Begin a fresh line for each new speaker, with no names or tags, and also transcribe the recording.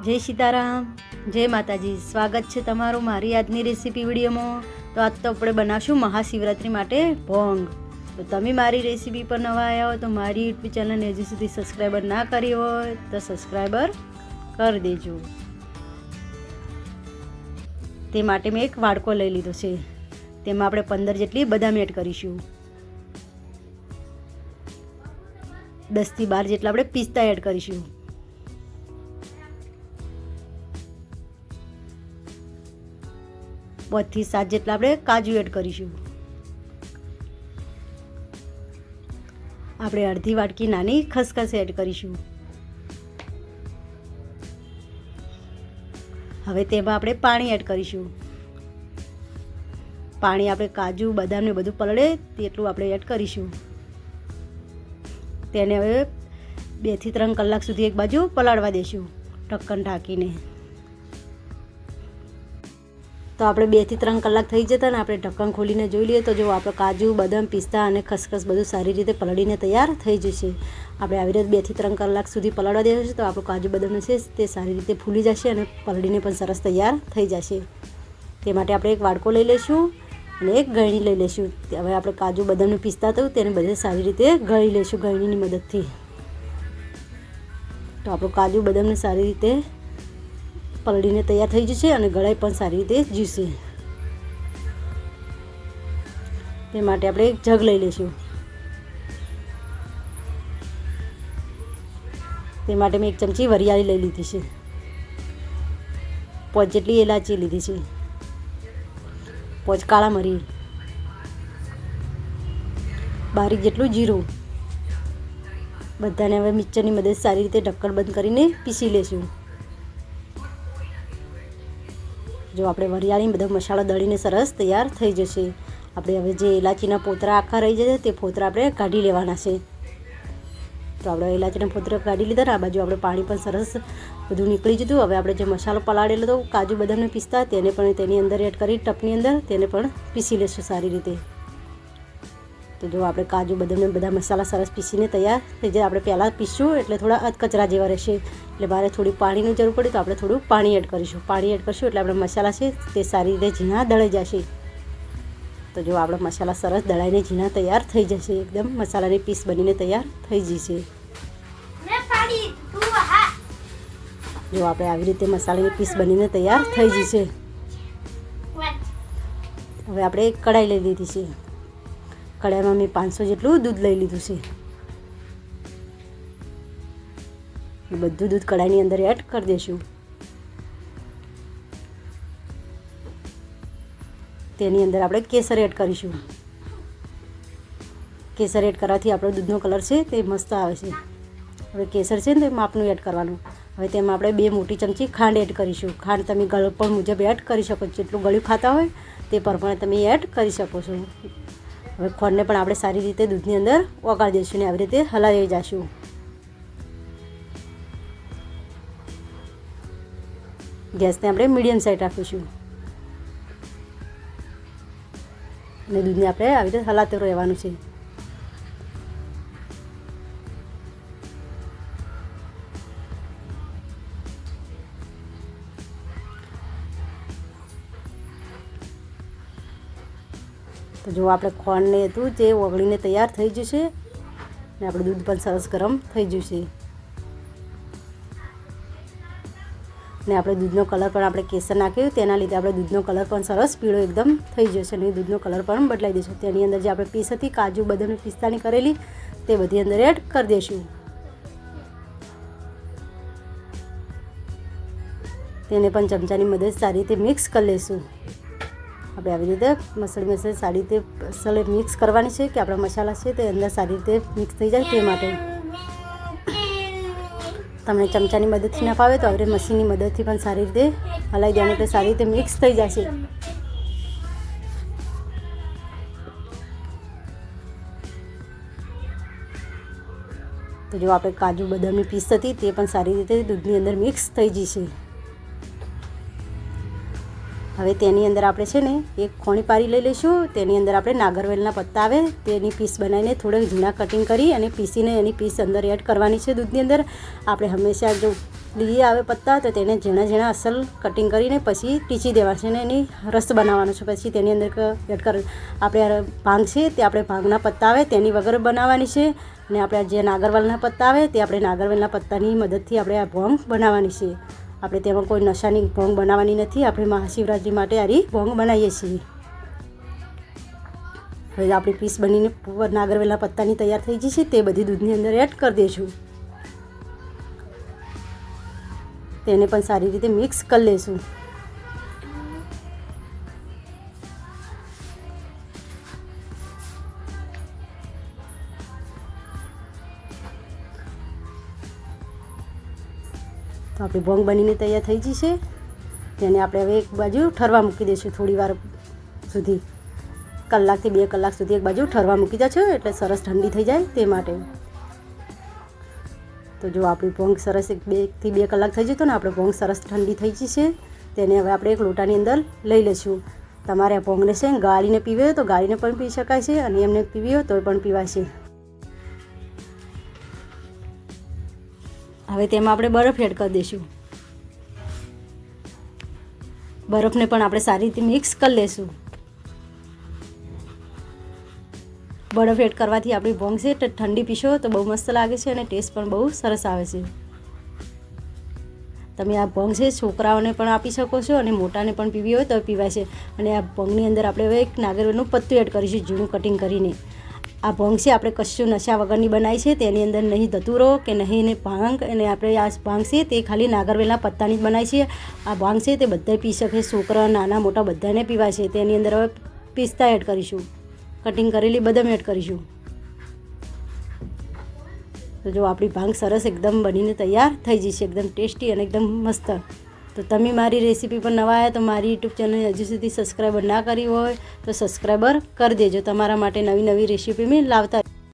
જય સીતારામ, જય માતાજી. સ્વાગત છે તમારું મારી આજની રેસીપી વિડીયોમાં. તો આજ તો આપણે બનાવશું મહાશિવરાત્રિ માટે ભોંગ. તો તમે મારી રેસીપી પર નવા આવ્યા હોય તો મારી યુટ્યુબ ચેનલને હજી સુધી સબસ્ક્રાઈબર ના કરી હોય તો સબસ્ક્રાઈબર કરી દેજો. તે માટે મેં એક વાડકો લઈ લીધો છે. તેમાં આપણે 15 જેટલી બદામ એડ કરીશું. 10 થી 12 જેટલા આપણે પિસ્તા એડ કરીશું. 5 થી 7 જેટલા આપણે કાજુ એડ કરીશું. આપણે અડધી વાટકી નાની ખસખસ એડ કરીશું. હવે તેમાં આપણે પાણી એડ કરીશું. પાણી આપણે કાજુ બદામને બધું પલળે તેટલું આપણે એડ કરીશું. તેને હવે 2 થી 3 કલાક સુધી એક બાજુ પલાળવા દેશું ઢક્કન ઢાંકીને. તો આપણે 2 થી 3 કલાક થઈ જતા ને આપણે ઢક્કન ખોલીને જોઈ લઈએ તો જો આપણે કાજુ બદામ પિસ્તા અને ખસખસ બધું સારી રીતે પલળીને તૈયાર થઈ જશે. આપણે આવી રીતે 2 થી 3 કલાક સુધી પલાળવા દેવું છે તો આપણું કાજુ બદામ છે તે સારી રીતે ફૂલી જશે અને પલળીને પણ સરસ તૈયાર થઈ જશે. તે માટે આપણે એક વાડકો લઈ લઈશું અને એક ગળણી લઈ લઈશું. હવે આપણે કાજુ બદામનું પિસ્તા હતું તેને બધે સારી રીતે ગળી લઈશું ગળણીની મદદથી. તો આપણું કાજુ બદામને સારી રીતે પલળીને તૈયાર થઈ જશે અને ગળાઈ પણ સારી રીતે જશે. તે માટે આપણે એક જગ લઈ લઈશું. તે માટે મેં 1 ચમચી વરિયાળી લઈ લીધી છે. 5 જેટલી એલાચી લીધી છે. 5 કાળા મરી, બારીક જેટલું જીરું. બધાને હવે મિક્સરની મદદ સારી રીતે ઢક્કણ બંધ કરીને પીસી લેશું. જો આપણે વરિયાળી બધો મસાલો દળીને સરસ તૈયાર થઈ જશે. આપણે હવે જે ઇલાચીના પોતરા આખા રહી જશે તે પોતરા આપણે કાઢી લેવાના છે. તો આપણે ઇલાચીના પોતરા કાઢી લીધા ને આ બાજુ આપણે પાણી પણ સરસ બધું નીકળી જતું. હવે આપણે જે મસાલો પલાળેલો હતો કાજુ બદામને પિસ્તા તેને પણ તેની અંદર એડ કરી ટપની અંદર તેને પણ પીસી લેશું સારી રીતે. તો જો આપણે કાજુ બદામને બધા મસાલા સરસ પીસીને તૈયાર થઈ જાય. આપણે પહેલાં પીસશું એટલે થોડા અધકચરા જેવા રહેશે એટલે મારે થોડી પાણીની જરૂર પડે તો આપણે થોડું પાણી એડ કરીશું. પાણી એડ કરશું એટલે આપણે મસાલા છે તે સારી રીતે ઝીણા દળાઈ જશે. તો જો આપણા મસાલા સરસ દળાઈને ઝીણા તૈયાર થઈ જશે. એકદમ મસાલાની પીસ બનીને તૈયાર થઈ જશે. જો આપણે આવી રીતે મસાલાની પીસ બનીને તૈયાર થઈ જશે. હવે આપણે એક કઢાઈ લઈ લીધી છે. કઢાઈમાં મેં 500 જેટલું દૂધ લઈ લીધું છે. બધું દૂધ કઢાઈની અંદર એડ કરી દઈશું. તેની અંદર આપણે કેસર એડ કરીશું. કેસર એડ કરવાથી આપણો દૂધનો કલર છે તે મસ્ત આવે છે. હવે કેસર છે ને તે માપનું એડ કરવાનું. હવે તેમાં આપણે 2 મોટી ચમચી ખાંડ એડ કરીશું. ખાંડ તમે ગળપણ મુજબ એડ કરી શકો છો. જેટલું ગળ્યું ખાતા હોય તે પ્રમાણે તમે એડ કરી શકો છો. હવે ખાંડને પણ આપણે સારી રીતે દૂધની અંદર ઓગાળી દઈશું ને આવી રીતે હલાવી જઈશું. ગેસને આપણે મીડિયમ સાઈડ રાખીશું અને દૂધને આપણે આવી રીતે હલાવતું રહેવાનું છે. તો જો આપણે ખોળને હતું જે ઓગળીને તૈયાર થઈ જશે ને આપણું દૂધ પણ સરસ ગરમ થઈ જશે ને આપણે દૂધનો કલર પણ આપણે કેસર નાખ્યું તેના લીધે આપણે દૂધનો કલર પણ સરસ પીળો એકદમ થઈ જશે અને દૂધનો કલર પણ બદલાઈ દેશે. તેની અંદર જે આપણે પીસ હતી કાજુ બદામ પિસ્તાની કરેલી તે બધી અંદર એડ કરી દઈશું. તેને પણ ચમચાની મદદ સારી રીતે મિક્સ કરી લઈશું. આપણે આવી રીતે મસાલી સારી રીતે મસાલે મિક્સ કરવાની છે કે આપણા મસાલા છે તે અંદર સારી રીતે મિક્સ થઈ જાય. તે માટે તમને ચમચાની મદદથી ના ફાવે તો હવે મશીનની મદદથી પણ સારી રીતે હલાવી દેવાનું એટલે સારી રીતે મિક્સ થઈ જશે. તો જો આપણે કાજુ બદામની પીસ હતી તે પણ સારી રીતે દૂધની અંદર મિક્સ થઈ જશે. હવે તેની અંદર આપણે છે ને એક ખોણી પારી લઈ લઈશું. તેની અંદર આપણે નાગરવેલના પત્તા આવે તેની પીસ બનાવીને થોડાક ઝીણા કટિંગ કરી અને પીસીને એની પીસ અંદર એડ કરવાની છે દૂધની અંદર. આપણે હંમેશા જો લીલી આવે પત્તા તો તેને ઝીણા ઝીણા અસલ કટિંગ કરીને પછી ટીચી દેવા છે અને એની રસ બનાવવાનો છે. પછી તેની અંદર એડ કર આપણે ભાંગ છે તે આપણે ભાંગના પત્તા આવે તેની વગર બનાવવાની છે અને આપણે જે નાગરવેલના પત્તા આવે તે આપણે નાગરવેલના પત્તાની મદદથી આપણે આ ભોંગ બનાવવાની છે. આપણે તેમાં કોઈ નશાની ભોંગ બનાવવાની નથી. આપણે મહાશિવરાત્રિ માટે આરી ભોંગ બનાવીએ છીએ. હવે આપણી પીસ બનીને નાગરવેલના પત્તાની તૈયાર થઈ જશે. તે બધી દૂધની અંદર એડ કરી દઈશું. તેને પણ સારી રીતે મિક્સ કરી લઈશું. તો આપણી ભોંગ બનીને તૈયાર થઈ જશે. તેને આપણે હવે એક બાજુ ઠરવા મૂકી દઈશું. થોડી વાર સુધી, કલાકથી 2 કલાક સુધી એક બાજુ ઠરવા મૂકી દેજો એટલે સરસ ઠંડી થઈ જાય તે માટે. તો જો આપણી ભોંગ સરસ 2 થી 2 કલાક થઈ જતો ને આપણે ભોંગ સરસ ઠંડી થઈ જશે. તેને હવે આપણે એક લોટાની અંદર લઈ લઈશું. તમારે આ ભોંગને છે ગાળીને પીવી હોય તો ગાળીને પણ પી શકાય છે અને એમને પીવી હોય તો પણ પીવાશે. હવે તેમાં આપણે બરફ એડ કરી દઈશું. બરફને પણ આપણે સારી રીતે મિક્સ કરી લઈશું. બરફ એડ કરવાથી આપણી ભોંગ છે ઠંડી પીશો તો બહુ મસ્ત લાગે છે અને ટેસ્ટ પણ બહુ સરસ આવે છે. તમે આ ભોંગ છે છોકરાઓને પણ આપી શકો છો અને મોટાને પણ પીવી હોય તો પીવાય છે. અને આ ભોંગની અંદર આપણે હવે એક નાગરવેલનું પત્તું એડ કરીશું ઝીણું કટિંગ કરીને. આ ભોંગ છે આપણે કશું નશા વગરની બનાવી છે. તેની અંદર નહીં ધતુરો કે નહીં ભાંગ અને આપણે આ ભાંગ છે તે ખાલી નાગરવેલના પત્તાની જ બનાવી છે. આ ભાંગ છે તે બધા પી શકે. છોકરા નાના મોટા બધાને પીવાય છે. તેની અંદર હવે પિસ્તા એડ કરીશું. કટિંગ કરેલી બદામ એડ કરીશું. તો જો આપણી ભાંગ સરસ એકદમ બનીને તૈયાર થઈ જશે. એકદમ ટેસ્ટી અને એકદમ મસ્ત. તો તમે મારી રેસીપી પર નવા આવ્યા તો મારી યુટ્યુબ ચેનલ હજુ સુધી સબસ્ક્રાઈબર ના કરી હોય તો સબસ્ક્રાઈબર કરી દેજો. તમારા માટે નવી નવી રેસીપી મેં લાવતા